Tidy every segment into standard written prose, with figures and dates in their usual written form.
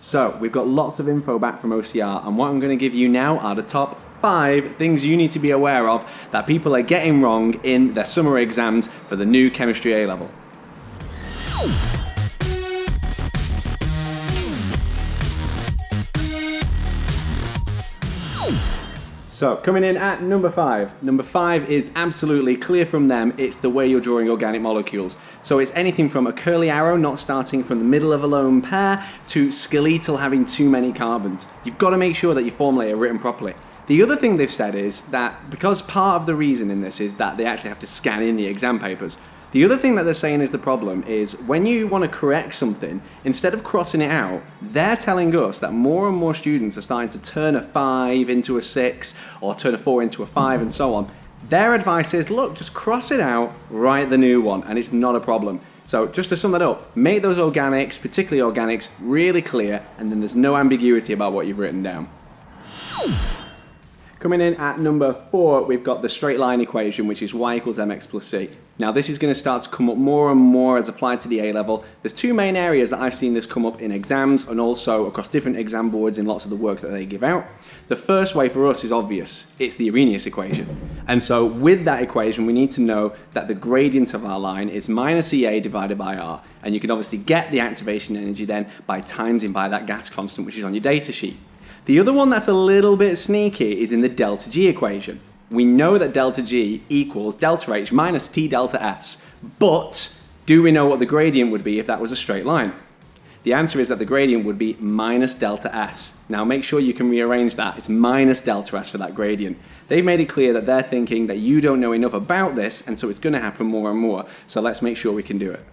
So we've got lots of info back from OCR, and what I'm going to give you now are the top 5 things you need to be aware of that people are getting wrong in their summer exams for the new chemistry A-level. So coming in at number 5. Number 5 is absolutely clear from them. It's the way you're drawing organic molecules. So it's anything from a curly arrow not starting from the middle of a lone pair to skeletal having too many carbons. You've got to make sure that your formulae are written properly. The other thing they've said is that because part of the reason in this is that they actually have to scan in the exam papers. The other thing that they're saying is the problem is when you want to correct something, instead of crossing it out, they're telling us that more and more students are starting to turn a 5 into a 6 or turn a 4 into a 5 and so on. Their advice is, look, just cross it out, write the new one, and it's not a problem. So just to sum that up, make those organics, particularly organics, really clear, and then there's no ambiguity about what you've written down. Coming in at number 4, we've got the straight line equation, which is y equals mx plus c. Now this is going to start to come up more and more as applied to the A-level. There's 2 main areas that I've seen this come up in exams and also across different exam boards in lots of the work that they give out. The first way for us is obvious. It's the Arrhenius equation. And so with that equation, we need to know that the gradient of our line is minus EA divided by R. And you can obviously get the activation energy then by timesing by that gas constant, which is on your data sheet. The other one that's a little bit sneaky is in the delta G equation. We know that delta G equals delta H minus T delta S, but do we know what the gradient would be if that was a straight line? The answer is that the gradient would be minus delta S. Now make sure you can rearrange that. It's minus delta S for that gradient. They've made it clear that they're thinking that you don't know enough about this, and so it's going to happen more and more. So let's make sure we can do it.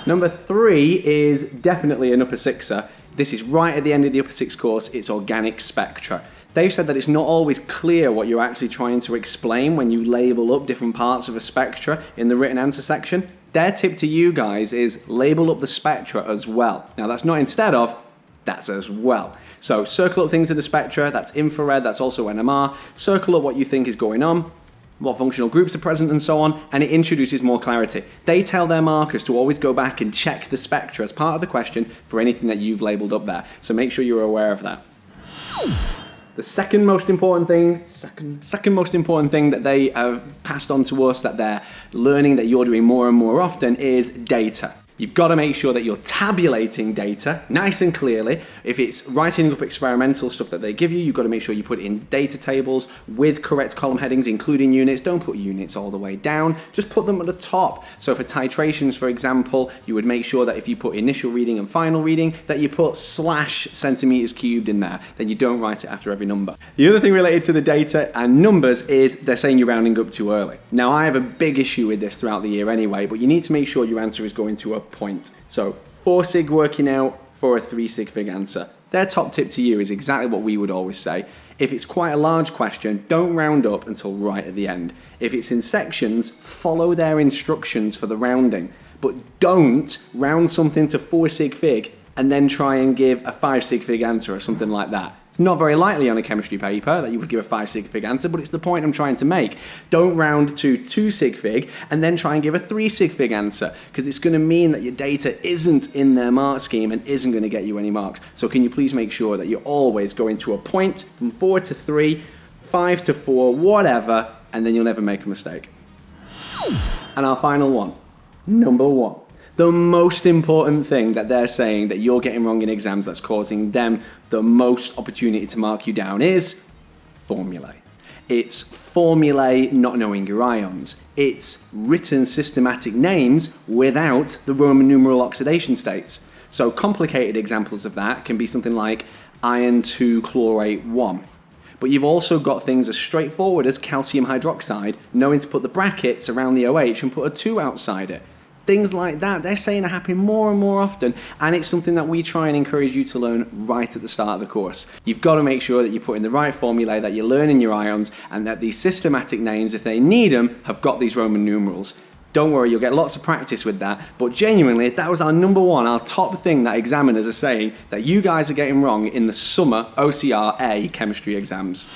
Number 3 is definitely an upper sixer. This is right at the end of the upper 6 course. It's organic spectra. They've said that it's not always clear what you're actually trying to explain when you label up different parts of a spectra in the written answer section. Their tip to you guys is label up the spectra as well. Now that's not instead of, that's as well. So circle up things in the spectra, that's infrared, that's also NMR. Circle up what you think is going on, what functional groups are present and so on, and it introduces more clarity. They tell their markers to always go back and check the spectra as part of the question for anything that you've labeled up there. So make sure you're aware of that. The second most important thing that they have passed on to us that they're learning that you're doing more and more often is data. You've got to make sure that you're tabulating data nice and clearly. If it's writing up experimental stuff that they give you, you've got to make sure you put it in data tables with correct column headings, including units. Don't put units all the way down, just put them at the top. So for titrations, for example, you would make sure that if you put initial reading and final reading, that you put slash centimeters cubed in there. Then you don't write it after every number. The other thing related to the data and numbers is they're saying you're rounding up too early. Now I have a big issue with this throughout the year anyway, but you need to make sure your answer is going to a point. So 4 sig working out for a 3 sig fig answer. Their top tip to you is exactly what we would always say. If it's quite a large question, don't round up until right at the end. If it's in sections, follow their instructions for the rounding. But don't round something to 4 sig fig and then try and give a 5 sig fig answer or something like that. It's not very likely on a chemistry paper that you would give a 5 sig fig answer, but it's the point I'm trying to make. Don't round to 2 sig fig and then try and give a 3 sig fig answer, because it's going to mean that your data isn't in their mark scheme and isn't going to get you any marks. So can you please make sure that you're always going to a point from 4 to 3, 5 to 4, whatever, and then you'll never make a mistake. And our final one, number 1. The most important thing that they're saying that you're getting wrong in exams that's causing them the most opportunity to mark you down is formulae. It's formulae not knowing your ions. It's written systematic names without the Roman numeral oxidation states. So complicated examples of that can be something like iron 2 chlorate 1. But you've also got things as straightforward as calcium hydroxide, knowing to put the brackets around the OH and put a 2 outside it. Things like that, they're saying are happening more and more often, and it's something that we try and encourage you to learn right at the start of the course. You've got to make sure that you put in the right formulae, that you're learning your ions, and that these systematic names, if they need them, have got these Roman numerals. Don't worry, you'll get lots of practice with that, but genuinely, that was our number 1, our top thing that examiners are saying that you guys are getting wrong in the summer OCR A chemistry exams.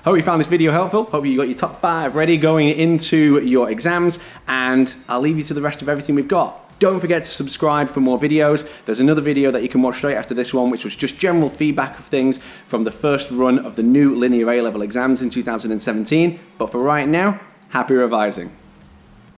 Hope you found this video helpful. Hope you got your top 5 ready going into your exams, and I'll leave you to the rest of everything we've got. Don't forget to subscribe for more videos. There's another video that you can watch straight after this one, which was just general feedback of things from the first run of the new linear A-level exams in 2017. But for right now, happy revising.